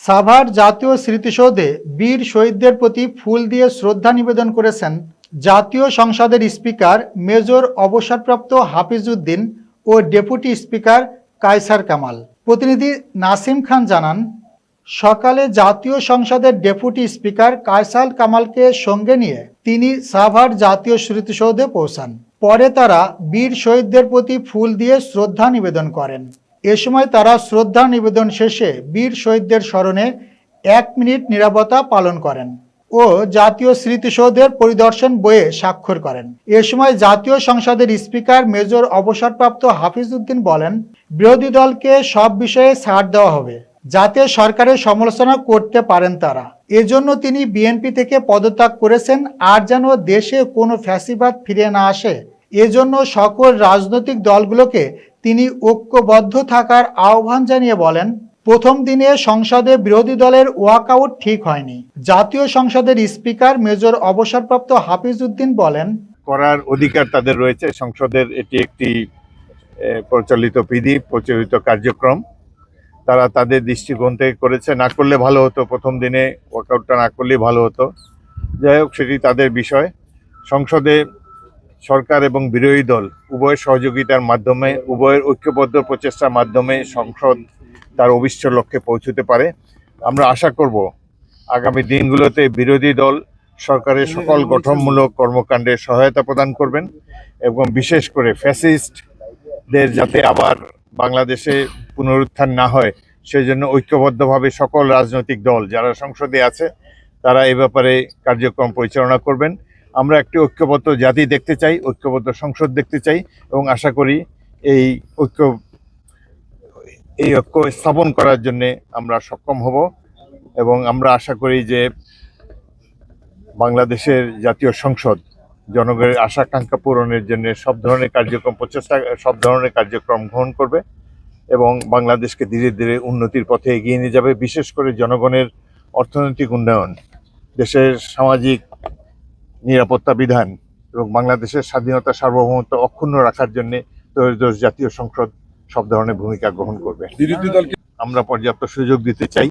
সাভার জাতীয় স্মৃতিসৌধে বীর শহীদদের প্রতি ফুল দিয়ে শ্রদ্ধা নিবেদন করেছেন জাতীয় সংসদের স্পিকার মেজর অবসরপ্রাপ্ত হাফিজ উদ্দিন ও ডেপুটি স্পিকার কায়সার কামাল। প্রতিনিধি নাসিম খান জানান, সকালে জাতীয় সংসদের ডেপুটি স্পিকার কায়সার কামালকে সঙ্গে নিয়ে তিনি সাভার জাতীয় স্মৃতিসৌধে পৌঁছান। পরে তারা বীর শহীদদের প্রতি ফুল দিয়ে শ্রদ্ধা নিবেদন করেন। এ সময় তারা শ্রদ্ধা নিবেদন শেষে বীর শহীদদের স্মরণে 1 মিনিট নীরবতা পালন করেন ও জাতীয় স্মৃতিসৌধের পরিদর্শন বইয়ে স্বাক্ষর করেন। এ সময় জাতীয় সংসদের স্পিকার মেজর অবসরপ্রাপ্ত হাফিজ উদ্দিন বলেন, বিরোধী দলকে সব বিষয়ে ছাড় দেওয়া হবে যাতে সরকারের সমালোচনা করতে পারেন তারা। এজন্য তিনি বিএনপি থেকে পদত্যাগ করেছেন আর যেন দেশে কোনো ফ্যাসিবাদ ফিরে না আসে এজন্য সকল রাজনৈতিক দলগুলোকে তিনি ঐক্যবদ্ধ থাকার আহ্বান জানিয়ে বলেন, প্রথম দিনে সংসদে বিরোধী দলের ওয়াকআউট ঠিক হয়নি। জাতীয় সংসদের স্পিকার মেজর অবসরপ্রাপ্ত হাফিজ উদ্দিন বলেন, করার অধিকার তাদের রয়েছে। সংসদের এটি একটি প্রচলিত বিধি, প্রচলিত কার্যক্রম। তারা তাদের দৃষ্টিকোণ থেকে করেছে। না করলে ভালো হতো, প্রথম দিনে ওয়াকআউটটা না করলেই ভালো হতো। যাই হোক, সেটি তাদের বিষয়। সংসদে সরকার এবং বিরোধী দল উভয়ের সহযোগিতার মাধ্যমে, উভয়ের ঐক্যবদ্ধ প্রচেষ্টার মাধ্যমে সংসদ তার অভিষ্ট লক্ষ্যে পৌঁছতে পারে। আমরা আশা করব আগামী দিনগুলোতে বিরোধী দল সরকারের সকল গঠনমূলক কর্মকাণ্ডে সহায়তা প্রদান করবেন এবং বিশেষ করে ফ্যাসিস্টদের যাতে আবার বাংলাদেশে পুনরুত্থান না হয় সেই জন্য ঐক্যবদ্ধভাবে সকল রাজনৈতিক দল যারা সংসদে আছে তারা এ ব্যাপারে কার্যক্রম পরিচালনা করবেন। আমরা একটি ঐক্যবদ্ধ জাতি দেখতে চাই, ঐক্যবদ্ধ সংসদ দেখতে চাই এবং আশা করি এই ঐক্য স্থাপন করার জন্য আমরা সক্ষম হব এবং আমরা আশা করি যে বাংলাদেশের জাতীয় সংসদ জনগণের আশা-আকাঙ্ক্ষা পূরণের জন্য সব ধরনের কার্যক্রম গ্রহণ করবে এবং বাংলাদেশকে ধীরে ধীরে উন্নতির পথে এগিয়ে নিয়ে যাবে। বিশেষ করে জনগণের অর্থনৈতিক উন্নয়ন, দেশের সামাজিক নিরাপত্তা বিধান এবং বাংলাদেশের স্বাধীনতা সার্বভৌমত্ব অক্ষুণ্ণ রাখার জন্য ত্রয়োদশ জাতীয় সংসদ সব ধরনের ভূমিকা গ্রহণ করবে। আমরা পর্যাপ্ত সুযোগ দিতে চাই।